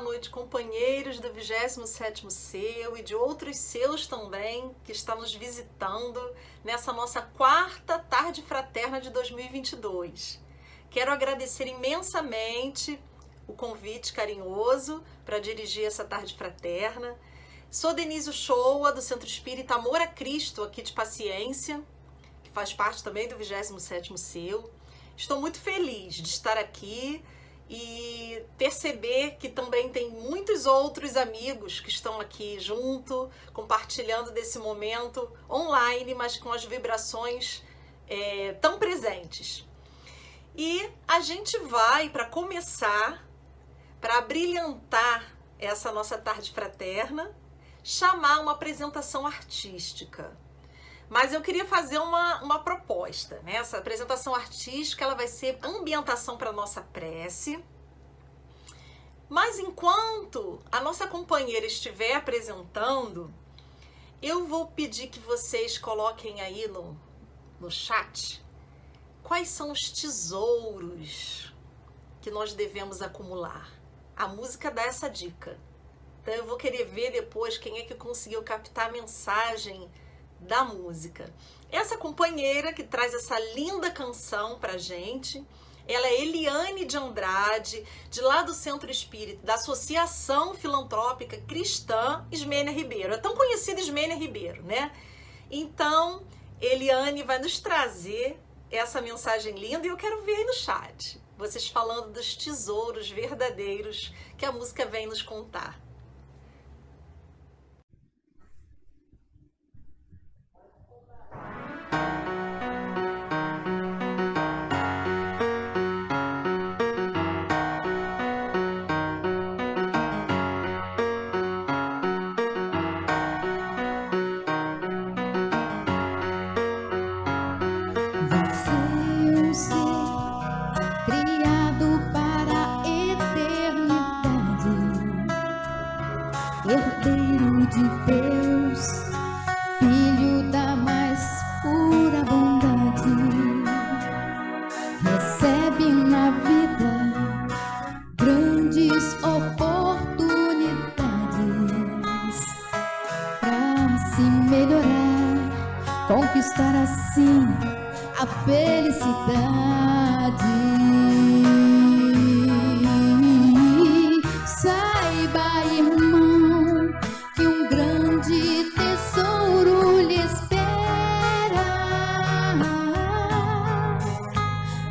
noite, companheiros do 27º Selo e de outros selos também que estão nos visitando nessa nossa quarta tarde fraterna de 2022. Quero agradecer imensamente o convite carinhoso para dirigir essa tarde fraterna. Sou Denise Uchoa, do Centro Espírita Amor a Cristo, aqui de Paciência, que faz parte também do 27º Selo. Estou muito feliz de estar aqui e perceber que também tem muitos outros amigos que estão aqui junto, compartilhando desse momento online, mas com as vibrações tão presentes. E a gente vai, para começar, para abrilhantar essa nossa tarde fraterna, chamar uma apresentação artística. Mas eu queria fazer uma proposta, né? Essa apresentação artística ela vai ser ambientação para a nossa prece. Mas enquanto a nossa companheira estiver apresentando, eu vou pedir que vocês coloquem aí no chat quais são os tesouros que nós devemos acumular. A música dá essa dica. Então eu vou querer ver depois quem é que conseguiu captar a mensagem da música. Essa companheira que traz essa linda canção pra gente, ela é Eliane de Andrade, de lá do Centro Espírita, da Associação Filantrópica Cristã Ismênia Ribeiro. É tão conhecida Ismênia Ribeiro, né? Então, Eliane vai nos trazer essa mensagem linda e eu quero ver aí no chat, vocês falando dos tesouros verdadeiros que a música vem nos contar. Herdeiro de Deus, filho da mais pura bondade, recebe na vida grandes oportunidades para se melhorar, conquistar assim a felicidade. Saiba, irmão, que um grande tesouro lhe espera,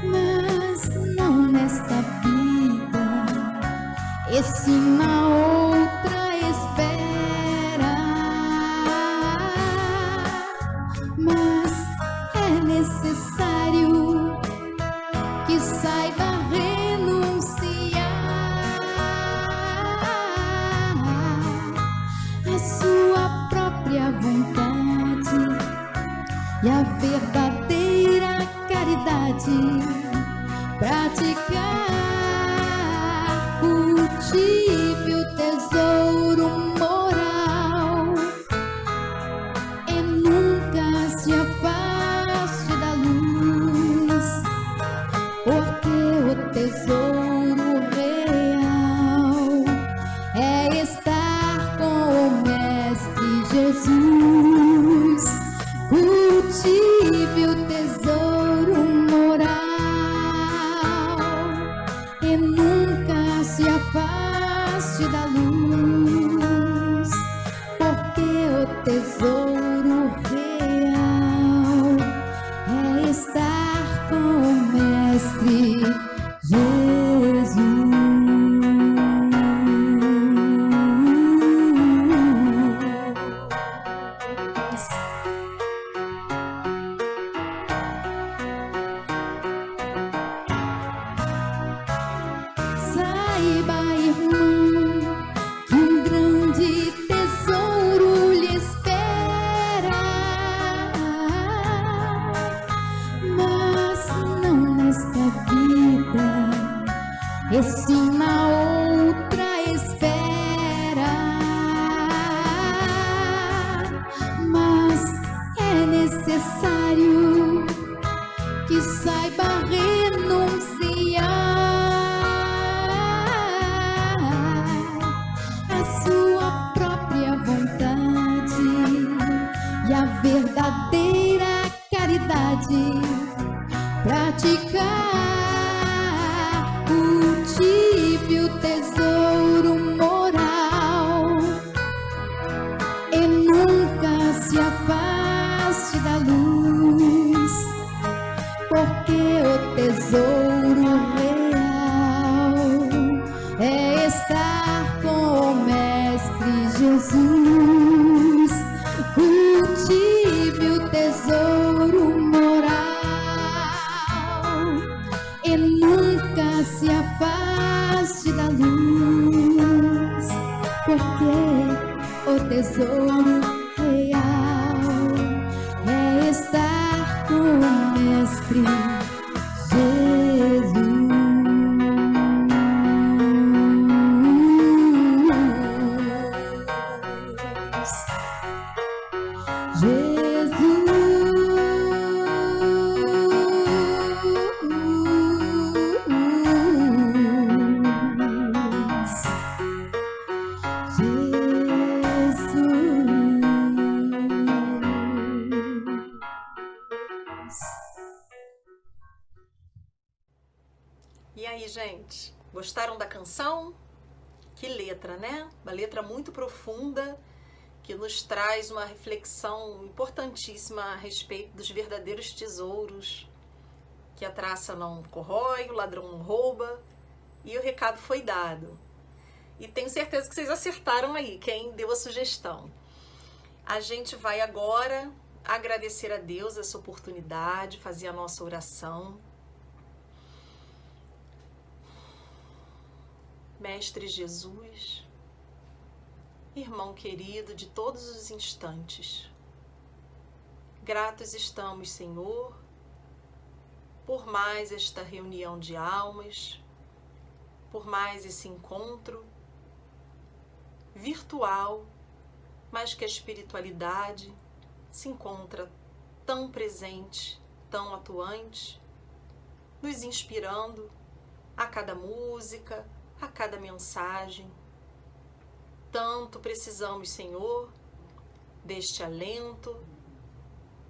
mas não nesta vida, e sim na outra espera. Mas é necessário que saiba renunciar a sua própria vontade e a verdadeira caridade praticar. Cultive o tesouro moral e nunca se afaste da luz, porque o tesouro real é estar com o Mestre Jesus. Cultive o tesouro moral e nunca se afaste da luz, porque o tesouro real é estar com o Mestre Jesus. Saiba, irmão, que um grande tesouro lhe espera, mas não nesta vida, e sim na outra espera. Mas é necessário que saiba renunciar praticar, cultive o tesouro moral e nunca se afaste da luz, porque o tesouro real é estar com o Mestre Jesus. Cultive o tesouro moral e nunca se afaste da luz, porque o tesouro real é estar com o Mestre Jesus. E aí, gente, gostaram da canção? Que letra, né? Uma letra muito profunda que nos traz uma reflexão importantíssima a respeito dos verdadeiros tesouros, que a traça não corrói, o ladrão não rouba, e o recado foi dado. E tenho certeza que vocês acertaram aí, quem deu a sugestão. A gente vai agora agradecer a Deus essa oportunidade, fazer a nossa oração. Mestre Jesus, irmão querido de todos os instantes, gratos estamos, Senhor, por mais esta reunião de almas, por mais esse encontro virtual, mas que a espiritualidade se encontra tão presente, tão atuante, nos inspirando a cada música, a cada mensagem. Tanto precisamos, Senhor, deste alento,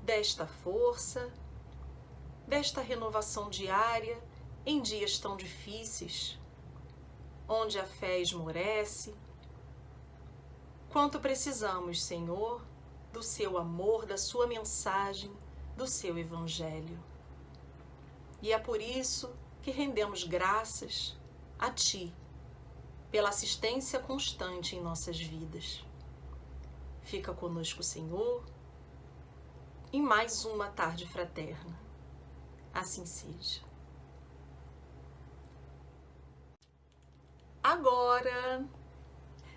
desta força, desta renovação diária em dias tão difíceis, onde a fé esmorece. Quanto precisamos, Senhor, do seu amor, da sua mensagem, do seu evangelho. E é por isso que rendemos graças a Ti, pela assistência constante em nossas vidas. Fica conosco, Senhor, em mais uma tarde fraterna. Assim seja. Agora,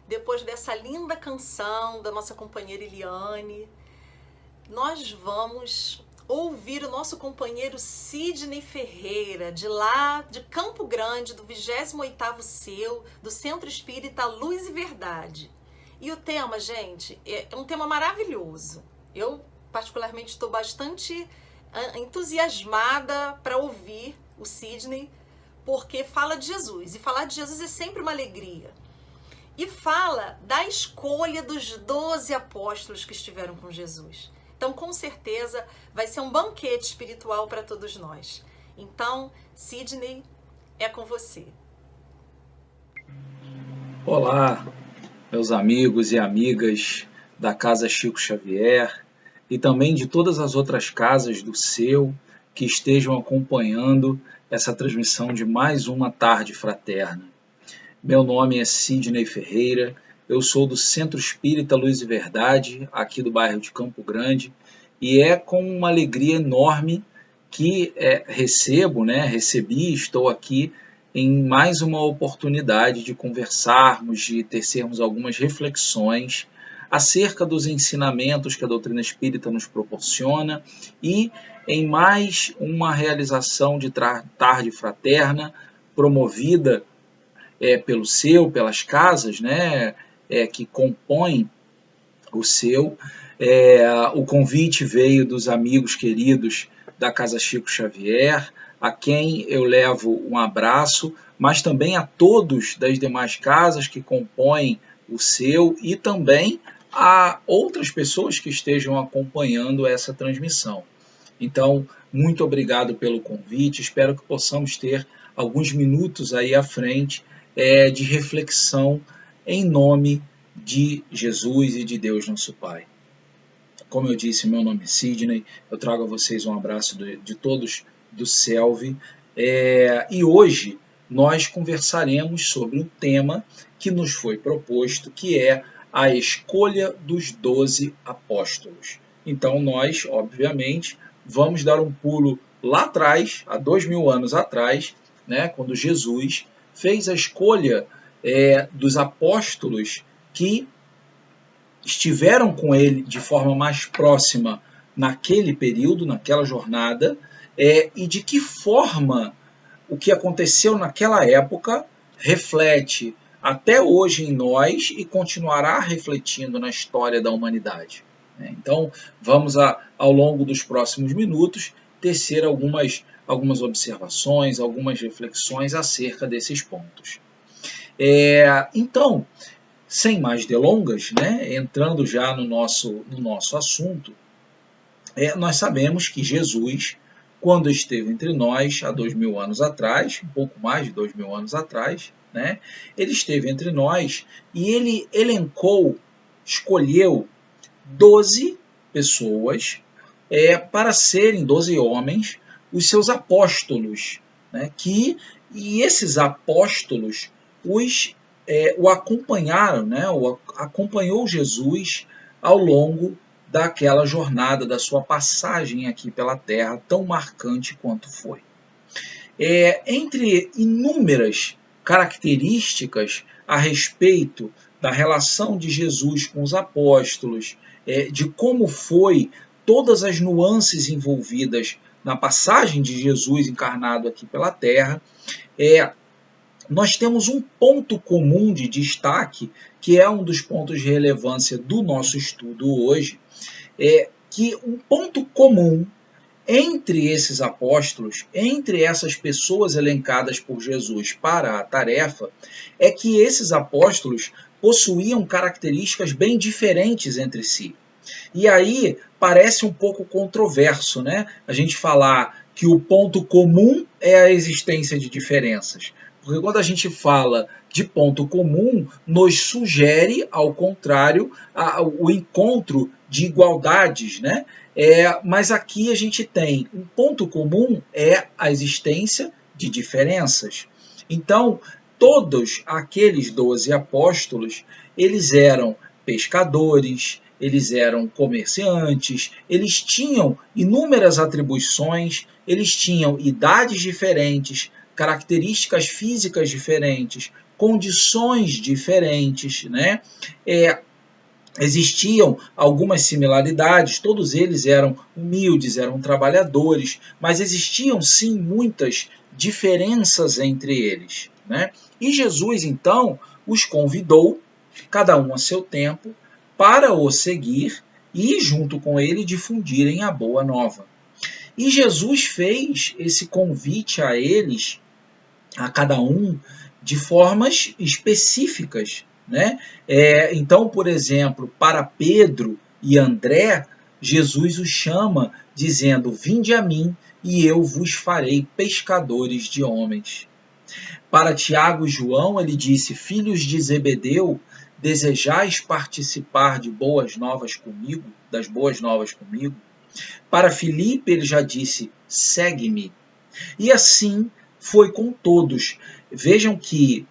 depois dessa linda canção da nossa companheira Eliane, nós vamos ouvir o nosso companheiro Sidney Ferreira, de lá de Campo Grande, do 28º CEU, do Centro Espírita Luz e Verdade. E o tema, gente, é um tema maravilhoso. Eu, particularmente, estou bastante entusiasmada para ouvir o Sidney, porque fala de Jesus, e falar de Jesus é sempre uma alegria. E fala da escolha dos 12 apóstolos que estiveram com Jesus. Então, com certeza, vai ser um banquete espiritual para todos nós. Então, Sidney, é com você. Olá, meus amigos e amigas da Casa Chico Xavier e também de todas as outras casas do CEU que estejam acompanhando essa transmissão de mais uma tarde fraterna. Meu nome é Sidney Ferreira. Eu sou do Centro Espírita Luz e Verdade, aqui do bairro de Campo Grande, e é com uma alegria enorme que recebi, estou aqui em mais uma oportunidade de conversarmos, de tecermos algumas reflexões acerca dos ensinamentos que a doutrina espírita nos proporciona e em mais uma realização de tarde fraterna promovida pelo CEU, pelas casas, que compõem o CEU. O convite veio dos amigos queridos da Casa Chico Xavier, a quem eu levo um abraço, mas também a todos das demais casas que compõem o CEU e também a outras pessoas que estejam acompanhando essa transmissão. Então, muito obrigado pelo convite, espero que possamos ter alguns minutos aí à frente de reflexão em nome de Jesus e de Deus nosso Pai. Como eu disse, meu nome é Sidney, eu trago a vocês um abraço de todos do Selvi, e hoje nós conversaremos sobre um tema que nos foi proposto, que é a escolha dos 12 apóstolos. Então nós, obviamente, vamos dar um pulo lá atrás, há 2000 anos atrás, né, quando Jesus fez a escolha dos apóstolos que estiveram com ele de forma mais próxima naquele período, naquela jornada, e de que forma o que aconteceu naquela época reflete até hoje em nós e continuará refletindo na história da humanidade. Então, vamos ao longo dos próximos minutos tecer algumas observações, algumas reflexões acerca desses pontos. Então, sem mais delongas, né, entrando já no nosso assunto, nós sabemos que Jesus, quando esteve entre nós há 2000 anos atrás, um pouco mais de 2000 anos atrás, né, ele esteve entre nós e ele escolheu 12 pessoas para serem 12 homens, os seus apóstolos, né, e esses apóstolos o acompanharam, né, acompanhou Jesus ao longo daquela jornada, da sua passagem aqui pela Terra, tão marcante quanto foi. Entre inúmeras características a respeito da relação de Jesus com os apóstolos, de como foi todas as nuances envolvidas na passagem de Jesus encarnado aqui pela Terra, nós temos um ponto comum de destaque, que é um dos pontos de relevância do nosso estudo hoje, que um ponto comum entre esses apóstolos, entre essas pessoas elencadas por Jesus para a tarefa, é que esses apóstolos possuíam características bem diferentes entre si. E aí parece um pouco controverso, né? A gente falar que o ponto comum é a existência de diferenças. Porque quando a gente fala de ponto comum, nos sugere, ao contrário, o encontro de igualdades, né? Mas aqui a gente tem um ponto comum, é a existência de diferenças. Então, todos aqueles 12 apóstolos, eles eram pescadores, eles eram comerciantes, eles tinham inúmeras atribuições, eles tinham idades diferentes, características físicas diferentes, condições diferentes, né? Existiam algumas similaridades, todos eles eram humildes, eram trabalhadores, mas existiam sim muitas diferenças entre eles, né? E Jesus então os convidou, cada um a seu tempo, para o seguir e junto com ele difundirem a boa nova. E Jesus fez esse convite a eles, a cada um, de formas específicas, né? Então, por exemplo, para Pedro e André, Jesus os chama dizendo: vinde a mim e eu vos farei pescadores de homens. Para Tiago e João, ele disse: filhos de Zebedeu, desejais participar de boas novas comigo, das boas novas comigo? Para Filipe, ele já disse: segue-me. E assim foi com todos. Vejam que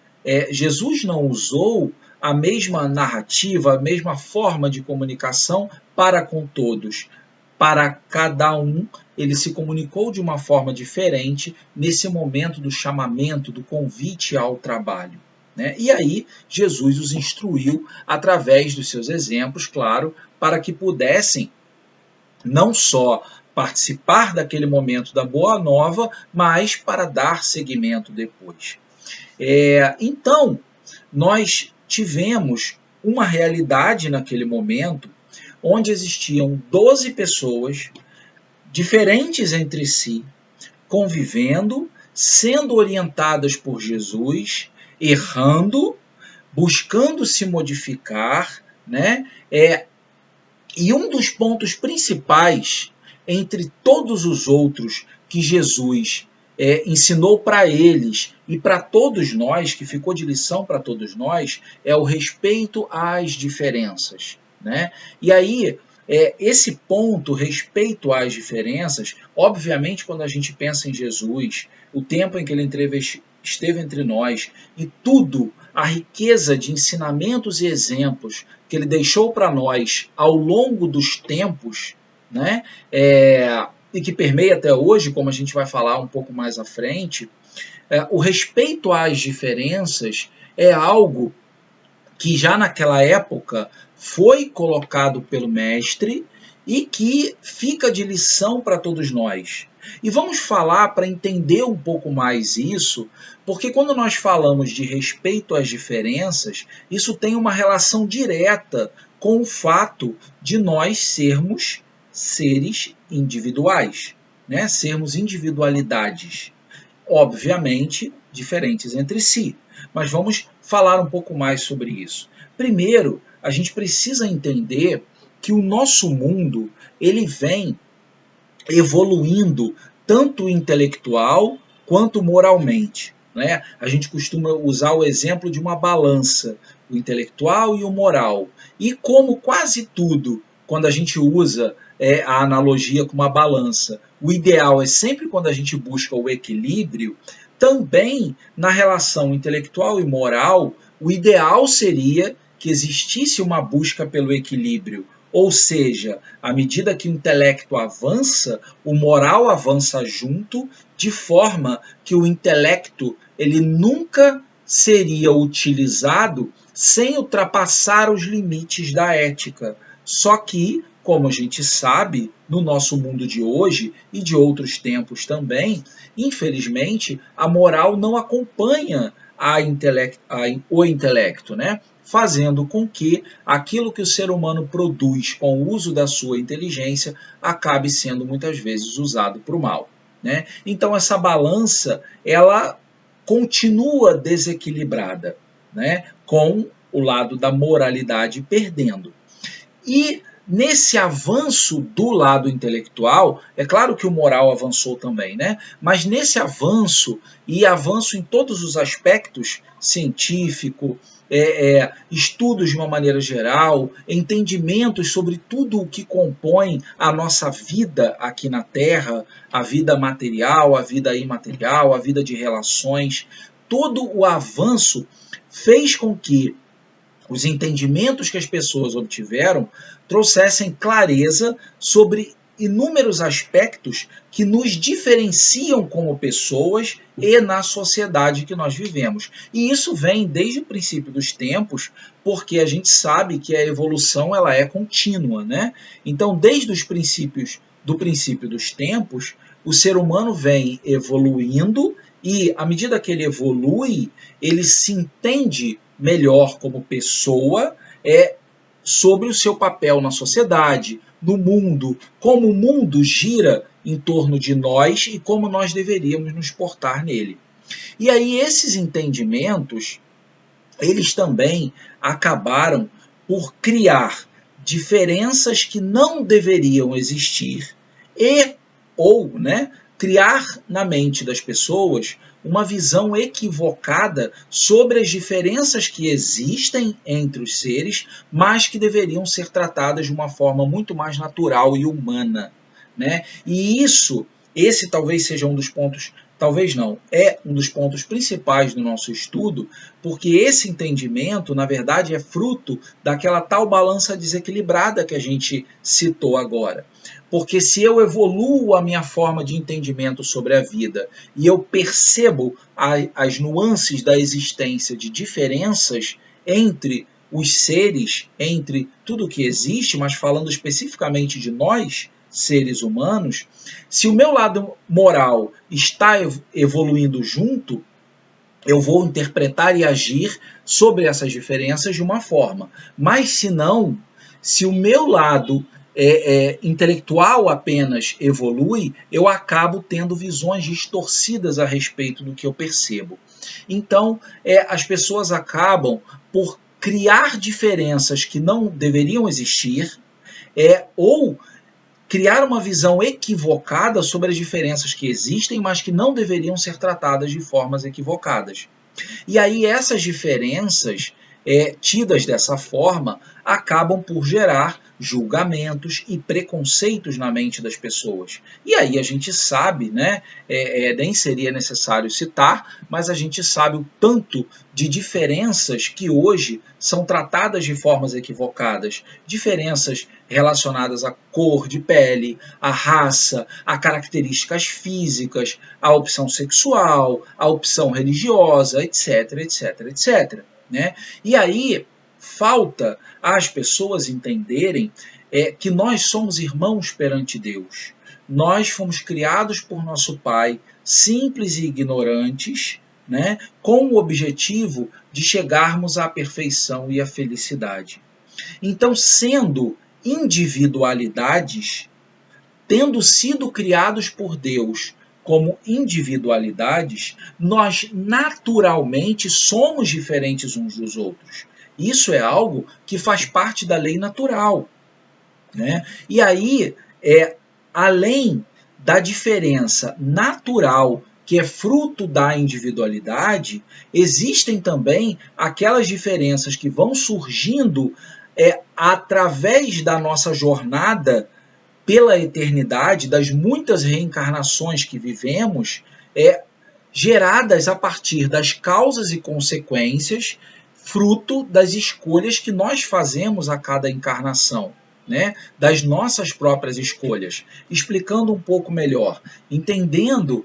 Jesus não usou a mesma narrativa, a mesma forma de comunicação para com todos. Para cada um, ele se comunicou de uma forma diferente nesse momento do chamamento, do convite ao trabalho, né? E aí, Jesus os instruiu através dos seus exemplos, claro, para que pudessem não só participar daquele momento da Boa Nova, mas para dar seguimento depois. Então, nós tivemos uma realidade naquele momento onde existiam 12 pessoas diferentes entre si, convivendo, sendo orientadas por Jesus, errando, buscando se modificar, né? E um dos pontos principais entre todos os outros que Jesus ensinou para eles e para todos nós, que ficou de lição para todos nós, é o respeito às diferenças, né? E aí, esse ponto, respeito às diferenças, obviamente, quando a gente pensa em Jesus, o tempo em que ele esteve entre nós e tudo, a riqueza de ensinamentos e exemplos que ele deixou para nós ao longo dos tempos, né? E que permeia até hoje, como a gente vai falar um pouco mais à frente, o respeito às diferenças é algo que já naquela época foi colocado pelo mestre e que fica de lição para todos nós. E vamos falar para entender um pouco mais isso, porque quando nós falamos de respeito às diferenças, isso tem uma relação direta com o fato de nós sermos seres individuais, né? Sermos individualidades, obviamente diferentes entre si. Mas vamos falar um pouco mais sobre isso. Primeiro, a gente precisa entender que o nosso mundo ele vem evoluindo tanto intelectual quanto moralmente, né? A gente costuma usar o exemplo de uma balança, o intelectual e o moral. E como quase tudo, quando a gente usa a analogia com uma balança, o ideal é sempre quando a gente busca o equilíbrio, também na relação intelectual e moral, o ideal seria que existisse uma busca pelo equilíbrio. Ou seja, à medida que o intelecto avança, o moral avança junto, de forma que o intelecto ele nunca seria utilizado sem ultrapassar os limites da ética. Só que, como a gente sabe, no nosso mundo de hoje e de outros tempos também, infelizmente, a moral não acompanha o intelecto, né? Fazendo com que aquilo que o ser humano produz com o uso da sua inteligência acabe sendo muitas vezes usado para o mal, né? Então essa balança ela continua desequilibrada, né? Com o lado da moralidade perdendo. E nesse avanço do lado intelectual, é claro que o moral avançou também, né? Mas nesse avanço, e avanço em todos os aspectos, científico, estudos de uma maneira geral, entendimentos sobre tudo o que compõe a nossa vida aqui na Terra, a vida material, a vida imaterial, a vida de relações, todo o avanço fez com que os entendimentos que as pessoas obtiveram trouxessem clareza sobre inúmeros aspectos que nos diferenciam como pessoas e na sociedade que nós vivemos. E isso vem desde o princípio dos tempos, porque a gente sabe que a evolução ela é contínua, né? Então, desde os princípios do princípio dos tempos, o ser humano vem evoluindo e, à medida que ele evolui, ele se entende melhor como pessoa, sobre o seu papel na sociedade, no mundo, como o mundo gira em torno de nós e como nós deveríamos nos portar nele. E aí esses entendimentos, eles também acabaram por criar diferenças que não deveriam existir criar na mente das pessoas uma visão equivocada sobre as diferenças que existem entre os seres, mas que deveriam ser tratadas de uma forma muito mais natural e humana, né? E esse talvez seja um dos pontos, talvez não, é um dos pontos principais do nosso estudo, porque esse entendimento, na verdade, é fruto daquela tal balança desequilibrada que a gente citou agora. Porque se eu evoluo a minha forma de entendimento sobre a vida e eu percebo as nuances da existência de diferenças entre os seres, entre tudo que existe, mas falando especificamente de nós, seres humanos, se o meu lado moral está evoluindo junto, eu vou interpretar e agir sobre essas diferenças de uma forma. Mas se não, se o meu lado intelectual apenas evolui, eu acabo tendo visões distorcidas a respeito do que eu percebo. Então, as pessoas acabam por criar diferenças que não deveriam existir, ou criar uma visão equivocada sobre as diferenças que existem, mas que não deveriam ser tratadas de formas equivocadas. E aí essas diferenças, tidas dessa forma, acabam por gerar julgamentos e preconceitos na mente das pessoas. E aí a gente sabe, né, nem seria necessário citar, mas a gente sabe o tanto de diferenças que hoje são tratadas de formas equivocadas. Diferenças relacionadas à cor de pele, à raça, a características físicas, à opção sexual, à opção religiosa, etc, etc, etc. Né? E aí falta às pessoas entenderem que nós somos irmãos perante Deus. Nós fomos criados por nosso Pai, simples e ignorantes, né, com o objetivo de chegarmos à perfeição e à felicidade. Então, sendo individualidades, tendo sido criados por Deus como individualidades, nós naturalmente somos diferentes uns dos outros. Isso é algo que faz parte da lei natural, né? E aí, além da diferença natural, que é fruto da individualidade, existem também aquelas diferenças que vão surgindo através da nossa jornada pela eternidade, das muitas reencarnações que vivemos, geradas a partir das causas e consequências, fruto das escolhas que nós fazemos a cada encarnação, né? Das nossas próprias escolhas. Explicando um pouco melhor, entendendo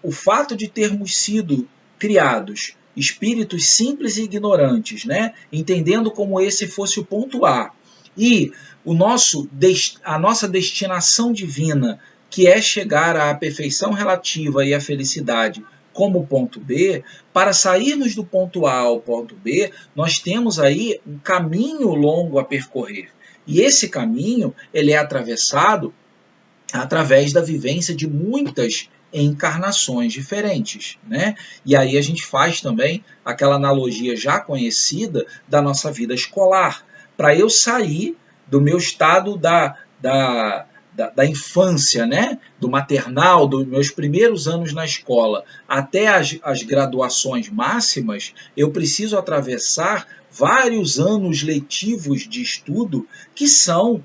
o fato de termos sido criados espíritos simples e ignorantes, né? Entendendo como esse fosse o ponto A, e a nossa destinação divina, que é chegar à perfeição relativa e à felicidade, como ponto B, para sairmos do ponto A ao ponto B, nós temos aí um caminho longo a percorrer. E esse caminho ele é atravessado através da vivência de muitas encarnações diferentes, né? E aí a gente faz também aquela analogia já conhecida da nossa vida escolar. Para eu sair do meu estado da infância, né? Do maternal, dos meus primeiros anos na escola, até as graduações máximas, eu preciso atravessar vários anos letivos de estudo que são,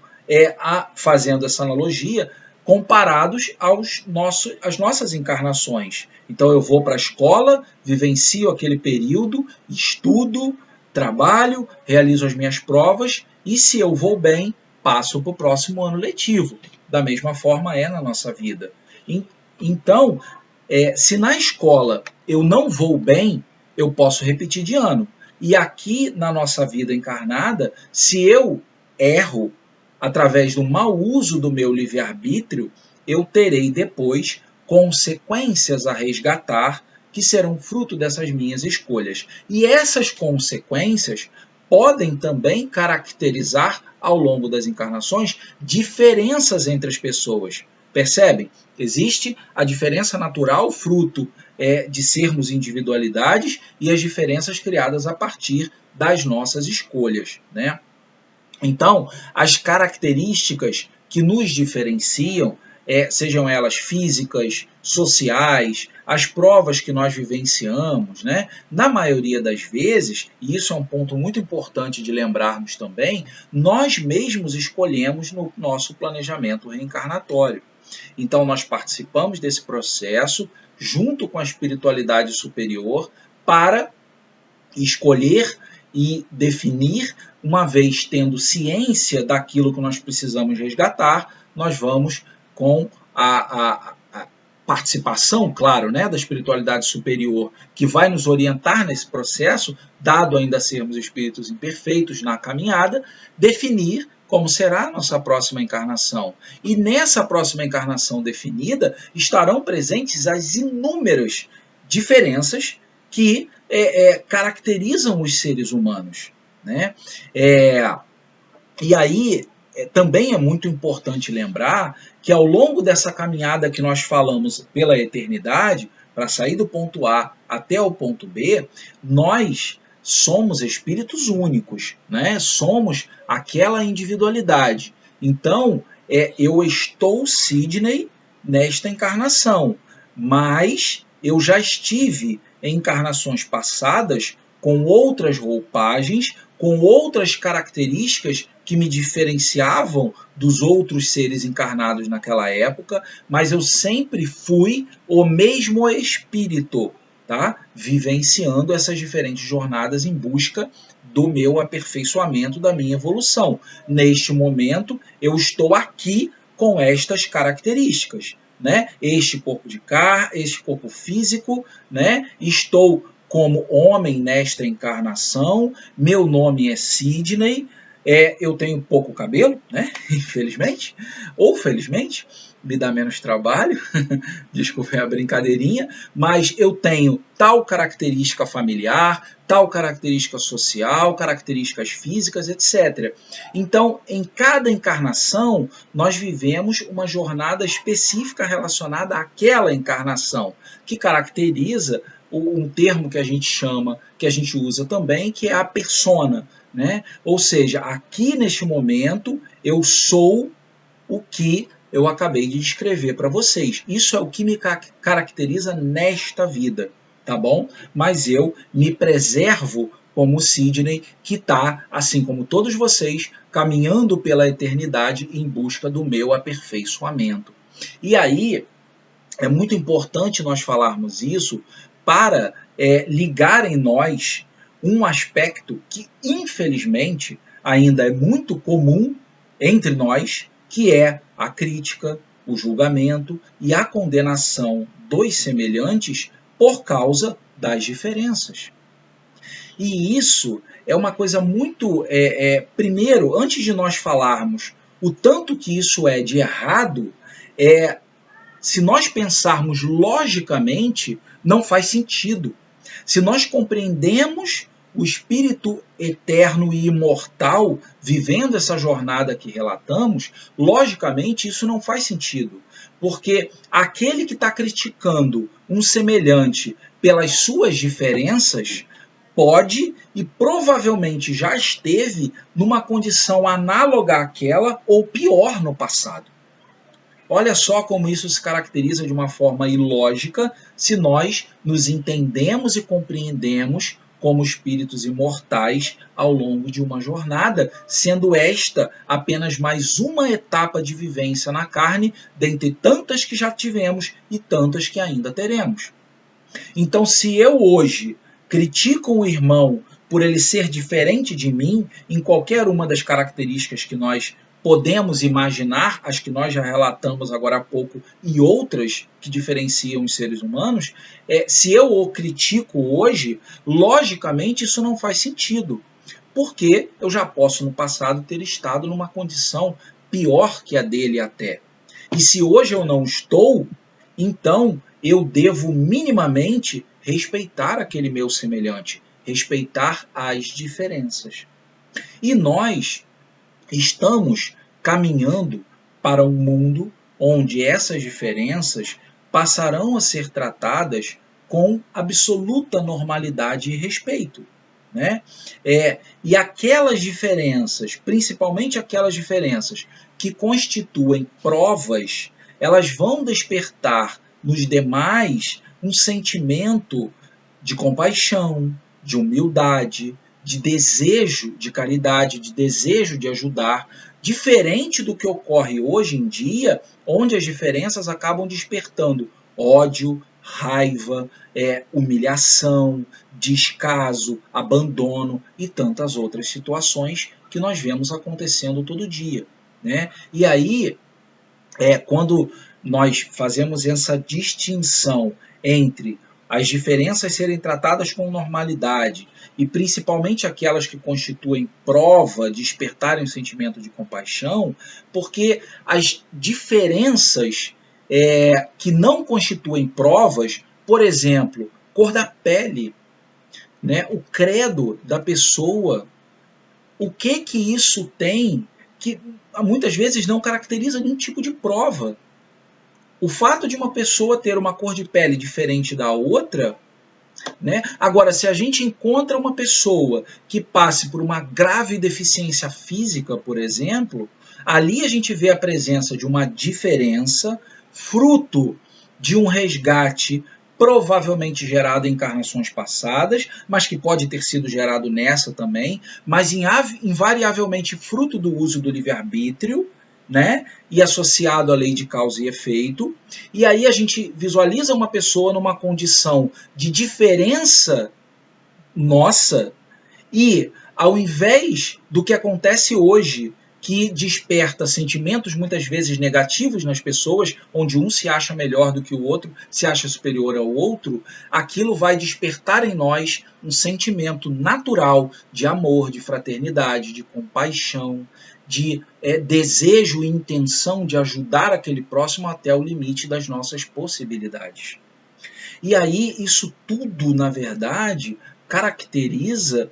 fazendo essa analogia, comparados às nossas encarnações. Então eu vou para a escola, vivencio aquele período, estudo, trabalho, realizo as minhas provas e, se eu vou bem, passo para o próximo ano letivo. Da mesma forma na nossa vida. Então, se na escola eu não vou bem, eu posso repetir de ano. E aqui na nossa vida encarnada, se eu erro através do mau uso do meu livre-arbítrio, eu terei depois consequências a resgatar que serão fruto dessas minhas escolhas. E essas consequências podem também caracterizar, ao longo das encarnações, diferenças entre as pessoas. Percebem? Existe a diferença natural, fruto de sermos individualidades, e as diferenças criadas a partir das nossas escolhas, né? Então, as características que nos diferenciam, sejam elas físicas, sociais, as provas que nós vivenciamos, né? Na maioria das vezes, e isso é um ponto muito importante de lembrarmos também, nós mesmos escolhemos no nosso planejamento reencarnatório. Então, nós participamos desse processo junto com a espiritualidade superior para escolher e definir. Uma vez tendo ciência daquilo que nós precisamos resgatar, nós vamos, com a participação, claro, né, da espiritualidade superior, que vai nos orientar nesse processo, dado ainda sermos espíritos imperfeitos na caminhada, definir como será a nossa próxima encarnação. E nessa próxima encarnação definida, estarão presentes as inúmeras diferenças que caracterizam os seres humanos, né? E aí também é muito importante lembrar que, ao longo dessa caminhada que nós falamos pela eternidade, para sair do ponto A até o ponto B, nós somos espíritos únicos, né? Somos aquela individualidade. Então, eu estou Sidney nesta encarnação, mas eu já estive em encarnações passadas com outras roupagens, com outras características que me diferenciavam dos outros seres encarnados naquela época, mas eu sempre fui o mesmo espírito, tá? Vivenciando essas diferentes jornadas em busca do meu aperfeiçoamento, da minha evolução. Neste momento, eu estou aqui com estas características, né? Este corpo de carne, este corpo físico, né? Estou como homem nesta encarnação, meu nome é Sidney, eu tenho pouco cabelo, né? Infelizmente, ou felizmente, me dá menos trabalho, desculpem a brincadeirinha, mas eu tenho tal característica familiar, tal característica social, características físicas, etc. Então, em cada encarnação, nós vivemos uma jornada específica relacionada àquela encarnação, que caracteriza um termo que a gente chama, que a gente usa também, que é a persona, né? Ou seja, aqui neste momento eu sou o que eu acabei de descrever para vocês. Isso é o que me caracteriza nesta vida, tá bom? Mas eu me preservo como Sidney, que está, assim como todos vocês, caminhando pela eternidade em busca do meu aperfeiçoamento. E aí, é muito importante nós falarmos isso para ligar em nós um aspecto que, infelizmente, ainda é muito comum entre nós, que é a crítica, o julgamento e a condenação dos semelhantes por causa das diferenças. E isso é uma coisa muito... primeiro, antes de nós falarmos o tanto que isso é de errado, se nós pensarmos logicamente, não faz sentido. Se nós compreendemos o espírito eterno e imortal vivendo essa jornada que relatamos, logicamente isso não faz sentido. Porque aquele que está criticando um semelhante pelas suas diferenças pode e provavelmente já esteve numa condição análoga àquela ou pior no passado. Olha só como isso se caracteriza de uma forma ilógica se nós nos entendemos e compreendemos como espíritos imortais ao longo de uma jornada, sendo esta apenas mais uma etapa de vivência na carne, dentre tantas que já tivemos e tantas que ainda teremos. Então, se eu hoje critico o irmão por ele ser diferente de mim, em qualquer uma das características que nós podemos imaginar, as que nós já relatamos agora há pouco, e outras que diferenciam os seres humanos, se eu o critico hoje, logicamente isso não faz sentido, porque eu já posso no passado ter estado numa condição pior que a dele até. E se hoje eu não estou, então eu devo minimamente respeitar aquele meu semelhante, respeitar as diferenças. E nós estamos caminhando para um mundo onde essas diferenças passarão a ser tratadas com absoluta normalidade e respeito, né? E aquelas diferenças, principalmente aquelas diferenças que constituem provas, elas vão despertar nos demais um sentimento de compaixão, de humildade, de desejo de caridade, de desejo de ajudar, diferente do que ocorre hoje em dia, onde as diferenças acabam despertando ódio, raiva, humilhação, descaso, abandono e tantas outras situações que nós vemos acontecendo todo dia, né? E aí, quando nós fazemos essa distinção entre as diferenças serem tratadas com normalidade e principalmente aquelas que constituem prova de despertarem o sentimento de compaixão, porque as diferenças que não constituem provas, por exemplo, cor da pele, né, o credo da pessoa, o que isso tem que muitas vezes não caracteriza nenhum tipo de prova. O fato de uma pessoa ter uma cor de pele diferente da outra, né? Agora, se a gente encontra uma pessoa que passe por uma grave deficiência física, por exemplo, Ali a gente vê a presença de uma diferença, fruto de um resgate provavelmente gerado em encarnações passadas, mas que pode ter sido gerado nessa também, mas invariavelmente fruto do uso do livre-arbítrio, né? E associado à lei de causa e efeito. E aí a gente visualiza uma pessoa numa condição de diferença nossa, e ao invés do que acontece hoje, que desperta sentimentos muitas vezes negativos nas pessoas, onde um se acha melhor do que o outro, se acha superior ao outro, aquilo vai despertar em nós um sentimento natural de amor, de fraternidade, de compaixão, de desejo e intenção de ajudar aquele próximo até o limite das nossas possibilidades. E aí isso tudo, na verdade, caracteriza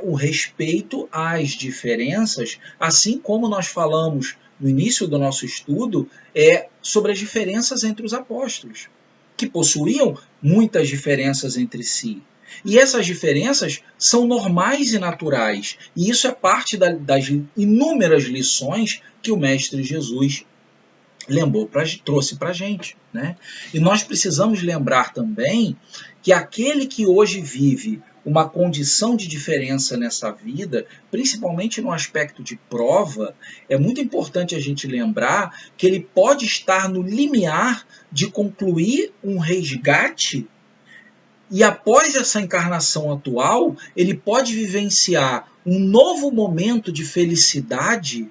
o respeito às diferenças, assim como nós falamos no início do nosso estudo sobre as diferenças entre os apóstolos, que possuíam muitas diferenças entre si. E essas diferenças são normais e naturais, e isso é parte das inúmeras lições que o Mestre Jesus trouxe para a gente, né? E nós precisamos lembrar também que aquele que hoje vive uma condição de diferença nessa vida, principalmente no aspecto de prova, é muito importante a gente lembrar que ele pode estar no limiar de concluir um resgate, e após essa encarnação atual, ele pode vivenciar um novo momento de felicidade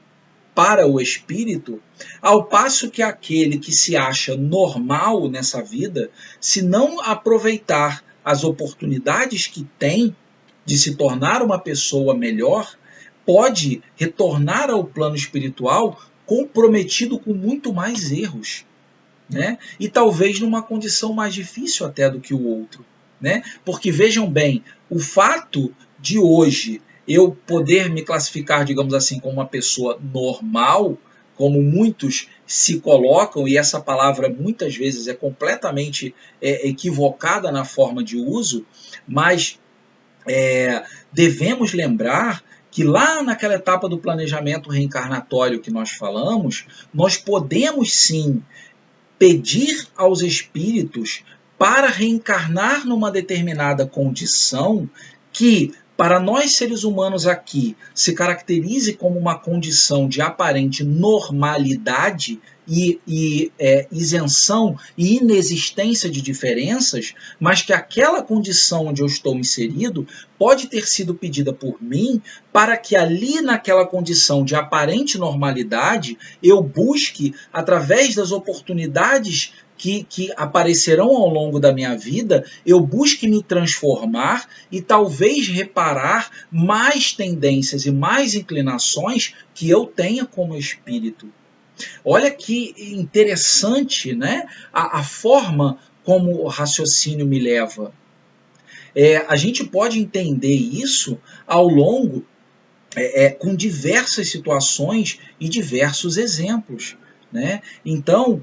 para o espírito, ao passo que aquele que se acha normal nessa vida, se não aproveitar as oportunidades que tem de se tornar uma pessoa melhor, pode retornar ao plano espiritual comprometido com muito mais erros, né? E talvez numa condição mais difícil até do que o outro, né? Porque vejam bem, o fato de hoje eu poder me classificar, digamos assim, como uma pessoa normal, como muitos se colocam, e essa palavra muitas vezes é completamente equivocada na forma de uso, mas devemos lembrar que lá naquela etapa do planejamento reencarnatório que nós falamos, nós podemos sim pedir aos espíritos para reencarnar numa determinada condição que, para nós seres humanos aqui, se caracterize como uma condição de aparente normalidade e isenção e inexistência de diferenças, mas que aquela condição onde eu estou inserido pode ter sido pedida por mim para que ali naquela condição de aparente normalidade eu busque, através das oportunidades que aparecerão ao longo da minha vida, eu busque me transformar e talvez reparar mais tendências e mais inclinações que eu tenha como espírito. Olha que interessante, né? A forma como o raciocínio me leva. A gente pode entender isso ao longo, com diversas situações e diversos exemplos, né? Então,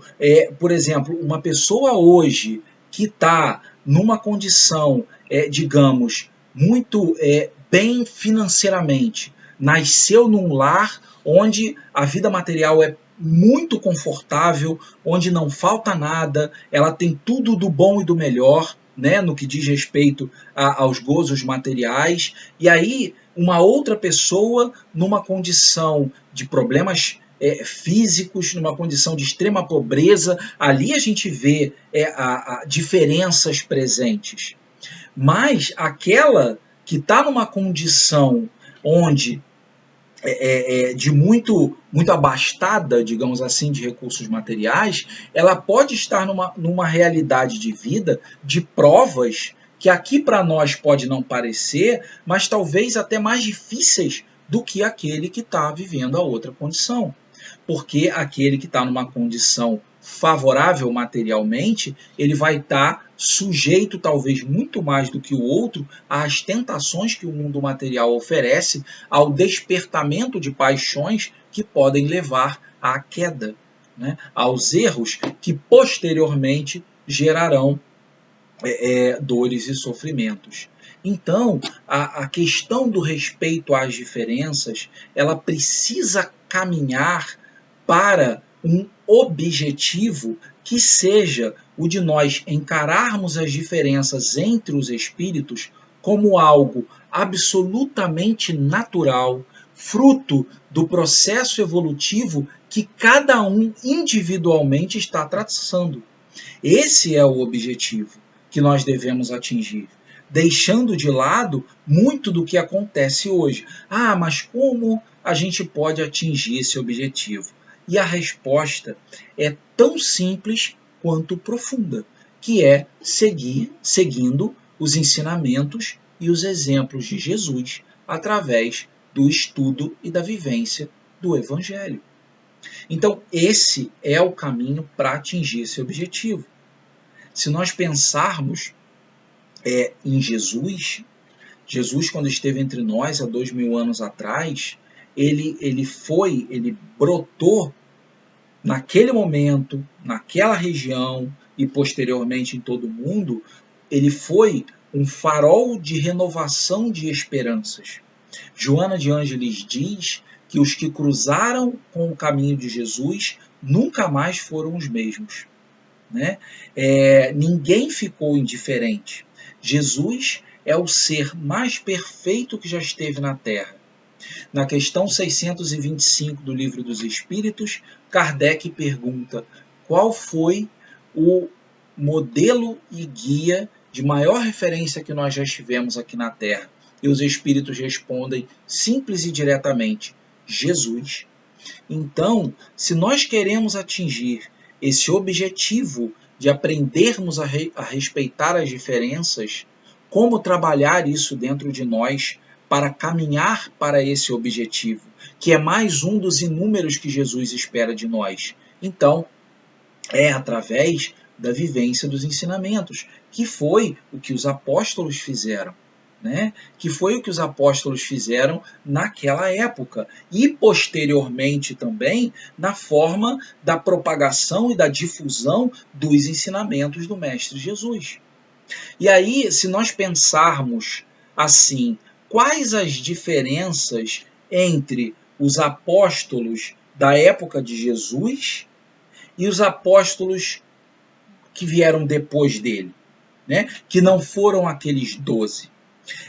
por exemplo, uma pessoa hoje que está numa condição, digamos, muito bem financeiramente, nasceu num lar onde a vida material é muito confortável, onde não falta nada, ela tem tudo do bom e do melhor, né, no que diz respeito aos gozos materiais, e aí uma outra pessoa numa condição de problemas físicos, numa condição de extrema pobreza, ali a gente vê diferenças presentes. Mas aquela que está numa condição onde de muito abastada, digamos assim, de recursos materiais, ela pode estar numa realidade de vida, de provas, que aqui para nós pode não parecer, mas talvez até mais difíceis do que aquele que está vivendo a outra condição. Porque aquele que está numa condição favorável materialmente, ele vai estar sujeito, talvez muito mais do que o outro, às tentações que o mundo material oferece, ao despertamento de paixões que podem levar à queda, né? Aos erros que posteriormente gerarão dores e sofrimentos. Então, a questão do respeito às diferenças, ela precisa caminhar para um objetivo que seja o de nós encararmos as diferenças entre os espíritos como algo absolutamente natural, fruto do processo evolutivo que cada um individualmente está traçando. Esse é o objetivo que nós devemos atingir, deixando de lado muito do que acontece hoje. Ah, mas como a gente pode atingir esse objetivo? E a resposta é tão simples quanto profunda, que é seguindo os ensinamentos e os exemplos de Jesus através do estudo e da vivência do Evangelho. Então, esse é o caminho para atingir esse objetivo. Se nós pensarmos em Jesus, quando esteve entre nós há 2000 anos atrás, ele brotou naquele momento, naquela região e posteriormente em todo o mundo. Ele foi um farol de renovação de esperanças. Joana de Ângeles diz que os que cruzaram com o caminho de Jesus nunca mais foram os mesmos. Né? Ninguém ficou indiferente. Jesus é o ser mais perfeito que já esteve na Terra. Na questão 625 do Livro dos Espíritos, Kardec pergunta qual foi o modelo e guia de maior referência que nós já tivemos aqui na Terra. E os Espíritos respondem simples e diretamente: Jesus. Então, se nós queremos atingir esse objetivo de aprendermos a respeitar as diferenças, como trabalhar isso dentro de nós para caminhar para esse objetivo, que é mais um dos inúmeros que Jesus espera de nós? Então, é através da vivência dos ensinamentos, que foi o que os apóstolos fizeram. Né? Que foi o que os apóstolos fizeram naquela época e posteriormente também na forma da propagação e da difusão dos ensinamentos do Mestre Jesus. E aí, se nós pensarmos assim, quais as diferenças entre os apóstolos da época de Jesus e os apóstolos que vieram depois dele, né? Que não foram aqueles 12.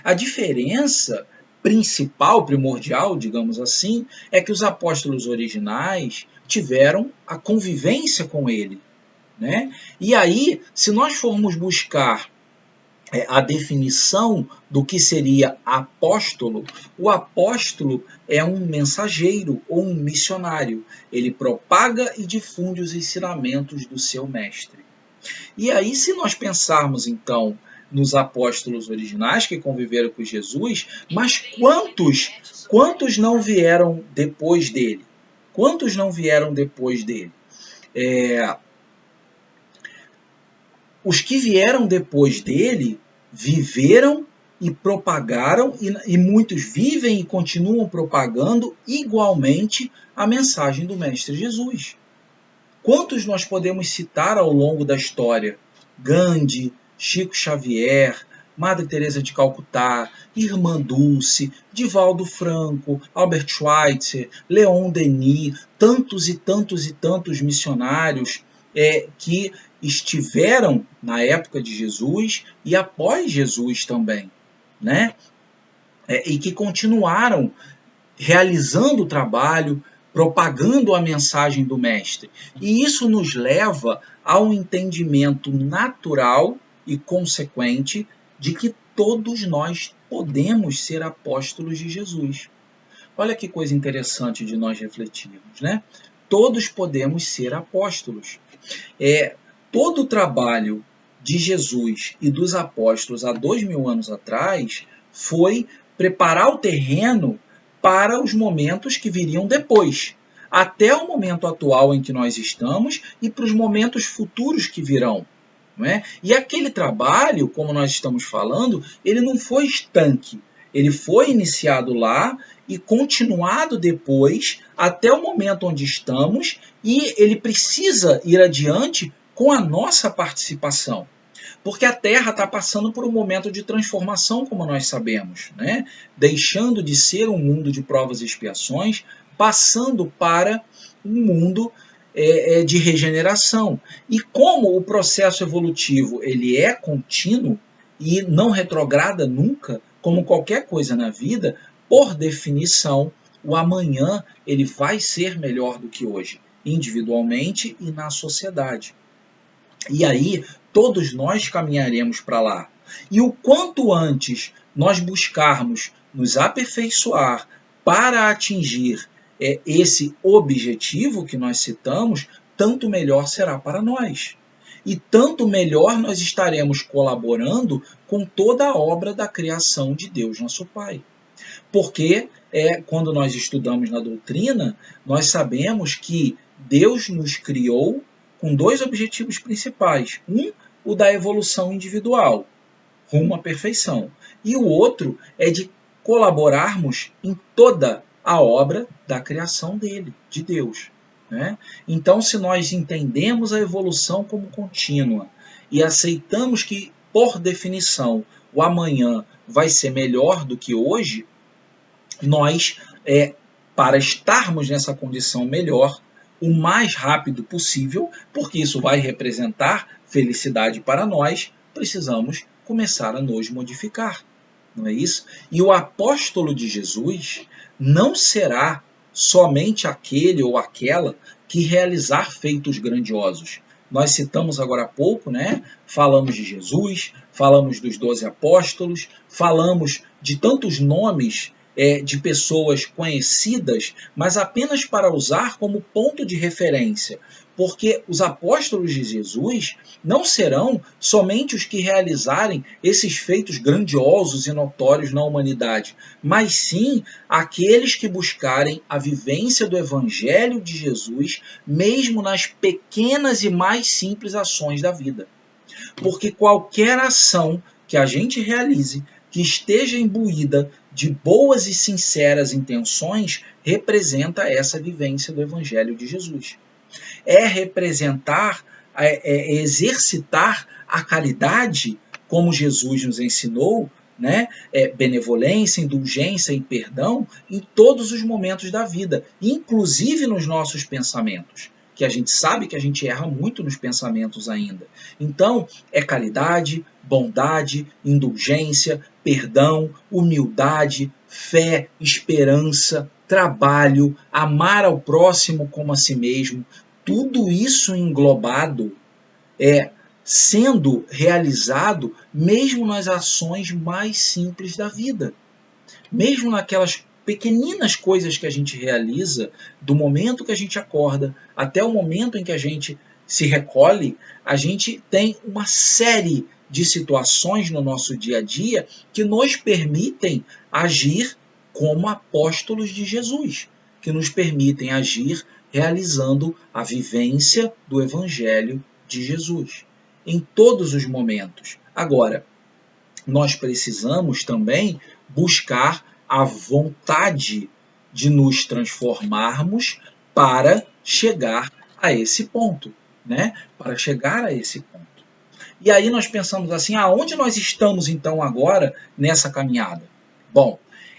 A diferença principal, primordial, digamos assim, é que os apóstolos originais tiveram a convivência com ele. Né? E aí, se nós formos buscar a definição do que seria apóstolo, o apóstolo é um mensageiro ou um missionário. Ele propaga e difunde os ensinamentos do seu mestre. E aí, se nós pensarmos, então, nos apóstolos originais que conviveram com Jesus, mas quantos não vieram depois dele? Quantos não vieram depois dele? Os que vieram depois dele viveram e propagaram, e muitos vivem e continuam propagando igualmente a mensagem do Mestre Jesus. Quantos nós podemos citar ao longo da história? Gandhi, Chico Xavier, Madre Teresa de Calcutá, Irmã Dulce, Divaldo Franco, Albert Schweitzer, Leon Denis, tantos e tantos e tantos missionários que estiveram na época de Jesus e após Jesus também, né? E que continuaram realizando o trabalho, propagando a mensagem do Mestre. E isso nos leva ao entendimento natural e consequente de que todos nós podemos ser apóstolos de Jesus. Olha que coisa interessante de nós refletirmos, né? Todos podemos ser apóstolos. Todo o trabalho de Jesus e dos apóstolos há 2000 anos atrás foi preparar o terreno para os momentos que viriam depois, até o momento atual em que nós estamos e para os momentos futuros que virão. Não é? E aquele trabalho, como nós estamos falando, ele não foi estanque. Ele foi iniciado lá e continuado depois até o momento onde estamos, e ele precisa ir adiante com a nossa participação. Porque a Terra está passando por um momento de transformação, como nós sabemos, né? Deixando de ser um mundo de provas e expiações, passando para um mundo de regeneração. E como o processo evolutivo ele é contínuo e não retrograda nunca, como qualquer coisa na vida, por definição, o amanhã ele vai ser melhor do que hoje, individualmente e na sociedade. E aí, todos nós caminharemos para lá. E o quanto antes nós buscarmos nos aperfeiçoar para atingir esse objetivo que nós citamos, tanto melhor será para nós. E tanto melhor nós estaremos colaborando com toda a obra da criação de Deus, nosso Pai. Porque quando nós estudamos na doutrina, nós sabemos que Deus nos criou com dois objetivos principais. Um, o da evolução individual, rumo à perfeição. E o outro é de colaborarmos em toda a obra da criação dele, de Deus. Né? Então, se nós entendemos a evolução como contínua e aceitamos que, por definição, o amanhã vai ser melhor do que hoje, nós, para estarmos nessa condição melhor, o mais rápido possível, porque isso vai representar felicidade para nós, precisamos começar a nos modificar. Não é isso? E o apóstolo de Jesus não será somente aquele ou aquela que realizar feitos grandiosos. Nós citamos agora há pouco, né? Falamos de Jesus, falamos dos 12 apóstolos, falamos de tantos nomes de pessoas conhecidas, mas apenas para usar como ponto de referência, porque os apóstolos de Jesus não serão somente os que realizarem esses feitos grandiosos e notórios na humanidade, mas sim aqueles que buscarem a vivência do Evangelho de Jesus, mesmo nas pequenas e mais simples ações da vida. Porque qualquer ação que a gente realize, que esteja imbuída de boas e sinceras intenções, representa essa vivência do Evangelho de Jesus. É representar, exercitar a caridade, como Jesus nos ensinou, né? Benevolência, indulgência e perdão em todos os momentos da vida, inclusive nos nossos pensamentos, que a gente sabe que a gente erra muito nos pensamentos ainda. Então, é caridade, bondade, indulgência, perdão, humildade, fé, esperança, trabalho, amar ao próximo como a si mesmo, tudo isso englobado sendo realizado mesmo nas ações mais simples da vida. Mesmo naquelas pequeninas coisas que a gente realiza, do momento que a gente acorda até o momento em que a gente se recolhe, a gente tem uma série de situações no nosso dia a dia que nos permitem agir como apóstolos de Jesus, que nos permitem agir realizando a vivência do Evangelho de Jesus, em todos os momentos. Agora, nós precisamos também buscar a vontade de nos transformarmos para chegar a esse ponto, né? Para chegar a esse ponto. E aí nós pensamos assim, aonde nós estamos então agora nessa caminhada? Bom,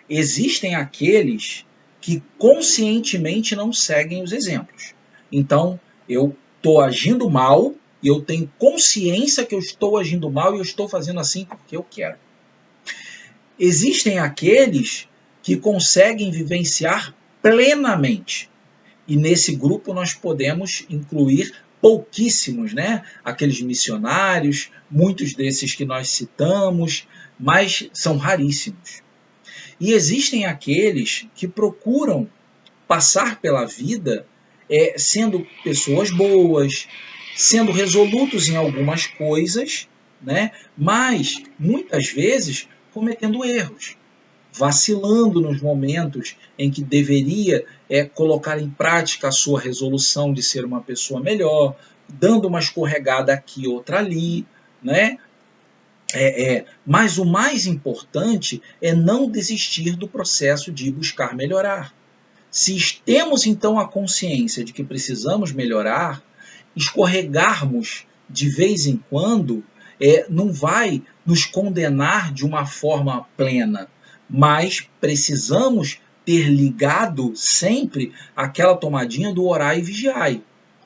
existem aqueles que conscientemente não seguem os exemplos. Então, eu estou agindo mal e eu tenho consciência que eu estou agindo mal e eu estou fazendo assim porque eu quero. Existem aqueles que conseguem vivenciar plenamente. E nesse grupo nós podemos incluir pouquíssimos, né? Aqueles missionários, muitos desses que nós citamos, mas são raríssimos. E existem aqueles que procuram passar pela vida sendo pessoas boas, sendo resolutos em algumas coisas, né? Mas muitas vezes cometendo erros, vacilando nos momentos em que deveria colocar em prática a sua resolução de ser uma pessoa melhor, dando uma escorregada aqui, outra ali, né? Mas o mais importante é não desistir do processo de buscar melhorar. Se temos então a consciência de que precisamos melhorar, escorregarmos de vez em quando não vai nos condenar de uma forma plena, mas precisamos ter ligado sempre aquela tomadinha do orai e vigiai,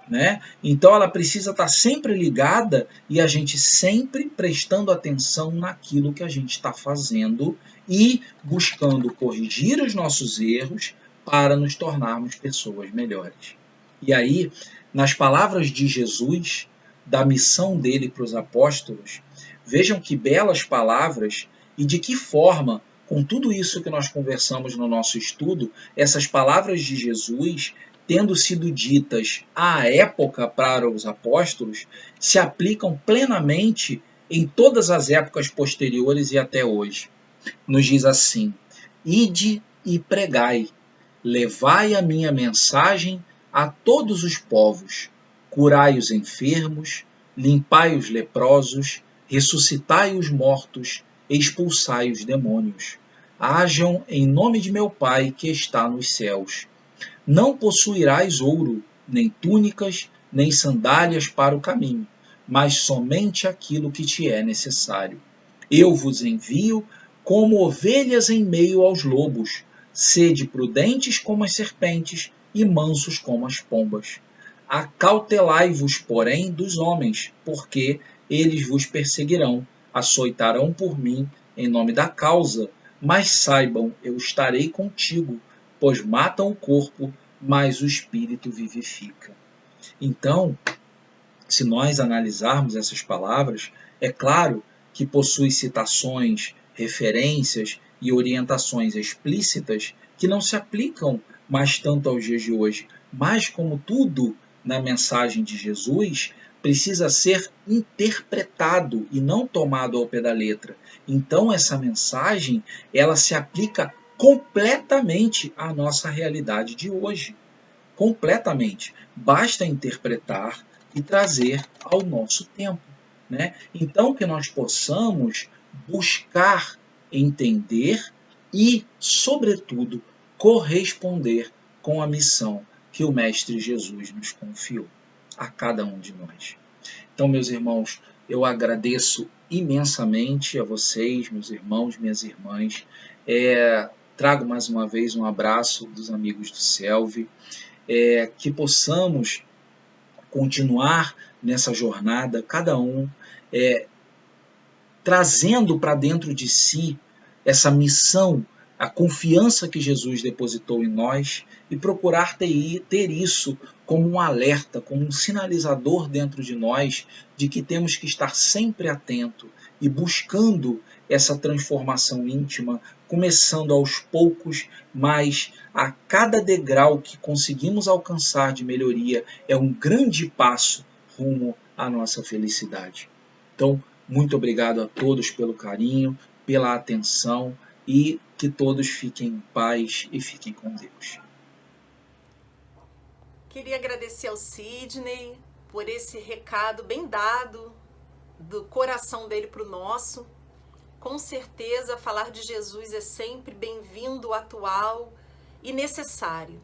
né? Então ela precisa estar sempre ligada e a gente sempre prestando atenção naquilo que a gente está fazendo e buscando corrigir os nossos erros para nos tornarmos pessoas melhores. E aí, nas palavras de Jesus, da missão dele para os apóstolos, vejam que belas palavras e de que forma, com tudo isso que nós conversamos no nosso estudo, essas palavras de Jesus, tendo sido ditas à época para os apóstolos, se aplicam plenamente em todas as épocas posteriores e até hoje. Nos diz assim: ide e pregai, levai a minha mensagem a todos os povos, curai os enfermos, limpai os leprosos, ressuscitai os mortos, expulsai os demônios. Hajam em nome de meu Pai que está nos céus. Não possuirás ouro, nem túnicas, nem sandálias para o caminho, mas somente aquilo que te é necessário. Eu vos envio como ovelhas em meio aos lobos. Sede prudentes como as serpentes e mansos como as pombas. Acautelai-vos, porém, dos homens, porque eles vos perseguirão, açoitarão por mim em nome da causa, mas saibam, eu estarei contigo, pois matam o corpo, mas o espírito vivifica. Então, se nós analisarmos essas palavras, é claro que possui citações, referências e orientações explícitas que não se aplicam mais tanto aos dias de hoje, mas como tudo na mensagem de Jesus, precisa ser interpretado e não tomado ao pé da letra. Então essa mensagem, ela se aplica completamente à nossa realidade de hoje. Completamente. Basta interpretar e trazer ao nosso tempo, né? Então que nós possamos buscar entender e, sobretudo, corresponder com a missão que o Mestre Jesus nos confiou a cada um de nós. Então, meus irmãos, eu agradeço imensamente a vocês, meus irmãos, minhas irmãs. Trago mais uma vez um abraço dos amigos do Selvi, que possamos continuar nessa jornada, cada um trazendo para dentro de si essa missão, a confiança que Jesus depositou em nós e procurar ter isso como um alerta, como um sinalizador dentro de nós de que temos que estar sempre atento e buscando essa transformação íntima, começando aos poucos, mas a cada degrau que conseguimos alcançar de melhoria é um grande passo rumo à nossa felicidade. Então, muito obrigado a todos pelo carinho, pela atenção e que todos fiquem em paz e fiquem com Deus. Queria agradecer ao Sidney por esse recado bem dado do coração dele para o nosso. Com certeza, falar de Jesus é sempre bem-vindo, atual e necessário.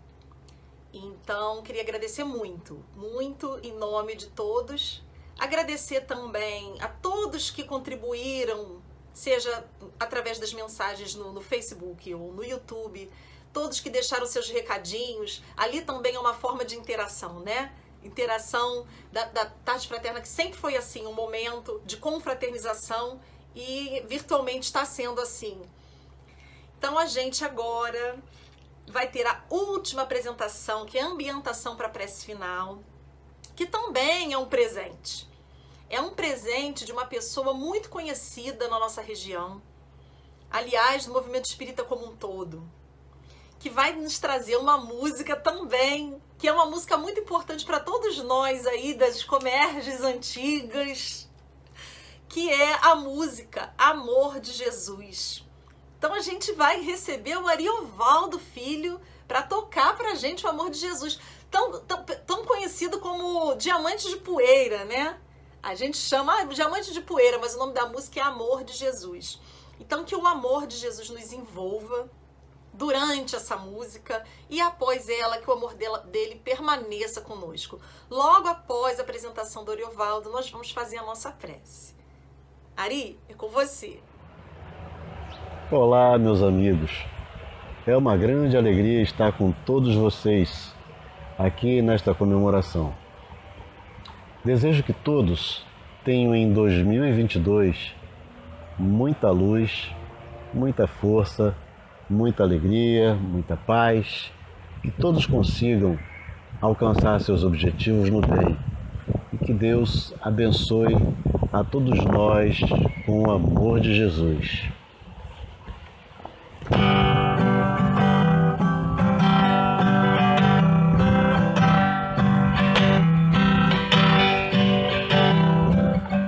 Então, queria agradecer muito, muito em nome de todos. Agradecer também a todos que contribuíram, seja através das mensagens no Facebook ou no YouTube, todos que deixaram seus recadinhos. Ali também é uma forma de interação, né? Interação da Tarde Fraterna, que sempre foi assim, um momento de confraternização e virtualmente está sendo assim. Então a gente agora vai ter a última apresentação, que é a ambientação para a prece final, que também é um presente. É um presente de uma pessoa muito conhecida na nossa região, aliás, do movimento espírita como um todo, que vai nos trazer uma música também, que é uma música muito importante para todos nós aí das Comerges antigas, que é a música Amor de Jesus. Então a gente vai receber o Ariovaldo Filho para tocar para a gente o Amor de Jesus, tão conhecido como Diamante de Poeira, né? A gente chama Diamante de Poeira, mas o nome da música é Amor de Jesus. Então que o amor de Jesus nos envolva durante essa música e após ela, que o amor dele permaneça conosco. Logo após a apresentação do Ariovaldo, nós vamos fazer a nossa prece. Ari, é com você. Olá, meus amigos. É uma grande alegria estar com todos vocês aqui nesta comemoração. Desejo que todos tenham em 2022 muita luz, muita força, muita alegria, muita paz, que todos consigam alcançar seus objetivos no bem e que Deus abençoe a todos nós com o amor de Jesus.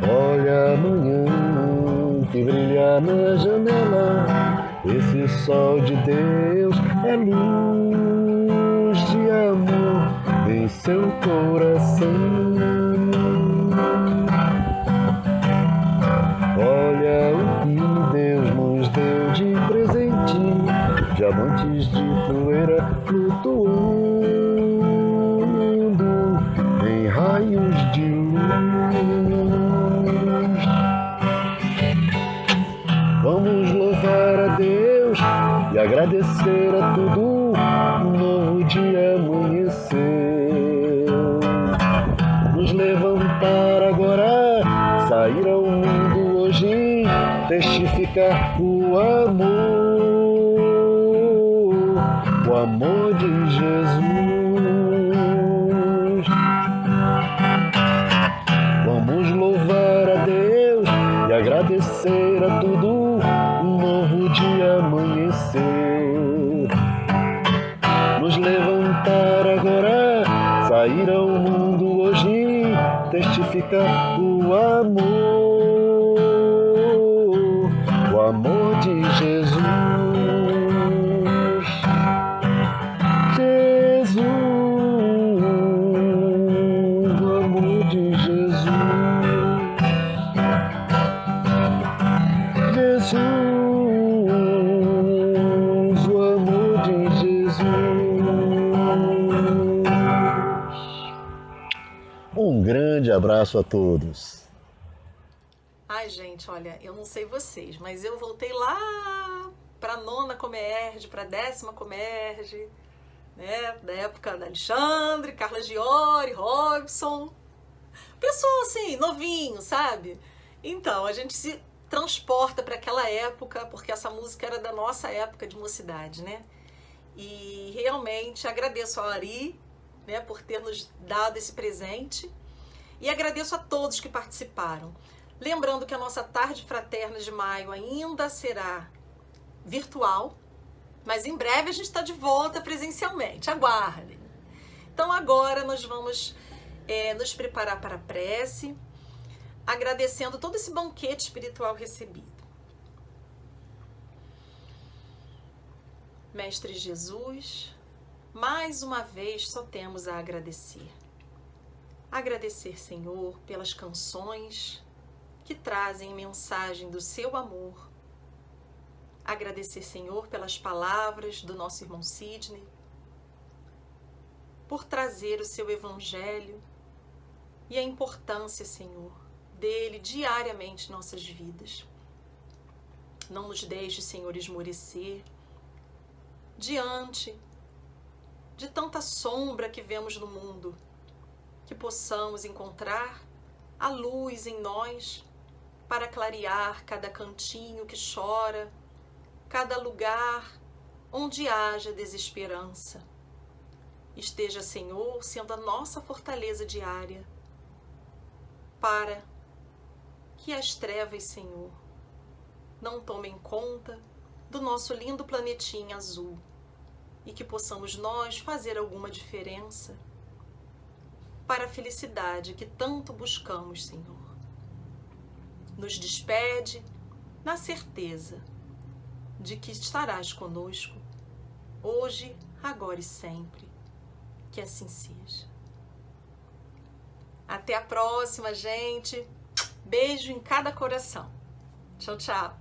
Olha amanhã que brilha na janela, esse sol de Deus é luz de amor em seu coração. Olha o que Deus nos deu de presente, diamantes de poeira flutuando em raios de luz. Vamos louvar a Deus e agradecer a tudo, um novo dia amanheceu. Nos levantar agora, sair ao mundo hoje, testificar o amor de Jesus. Vamos louvar a Deus e agradecer a tudo, um novo dia amanheceu. Nos levantar agora, sair ao mundo hoje, testificar o amor de Jesus. Jesus, o amor de Jesus. Jesus, o amor de Jesus. Um grande abraço a todos. Ai, gente, olha, eu não sei vocês, mas eu voltei lá para a 9ª Comerge, para a 10ª Comerge, né? Da época da Alexandre, Carla Giori, Robson. Pessoal assim, novinho, sabe? Então, a gente se transporta para aquela época, porque essa música era da nossa época de mocidade, né? E realmente agradeço ao Ari, né, por ter nos dado esse presente, e agradeço a todos que participaram. Lembrando que a nossa Tarde Fraterna de maio ainda será virtual, mas em breve a gente está de volta presencialmente, aguardem. Então agora nós vamos nos preparar para a prece, agradecendo todo esse banquete espiritual recebido. Mestre Jesus, mais uma vez só temos a agradecer. Agradecer, Senhor, pelas canções que trazem mensagem do seu amor. Agradecer, Senhor, pelas palavras do nosso irmão Sidney, por trazer o seu evangelho e a importância, Senhor, dele diariamente em nossas vidas. Não nos deixe, Senhor, esmorecer diante de tanta sombra que vemos no mundo, que possamos encontrar a luz em nós para clarear cada cantinho que chora, cada lugar onde haja desesperança. Esteja, Senhor, sendo a nossa fortaleza diária, para que as trevas, Senhor, não tomem conta do nosso lindo planetinha azul e que possamos nós fazer alguma diferença para a felicidade que tanto buscamos, Senhor. Nos despede na certeza de que estarás conosco, hoje, agora e sempre. Que assim seja. Até a próxima, gente. Beijo em cada coração. Tchau, tchau.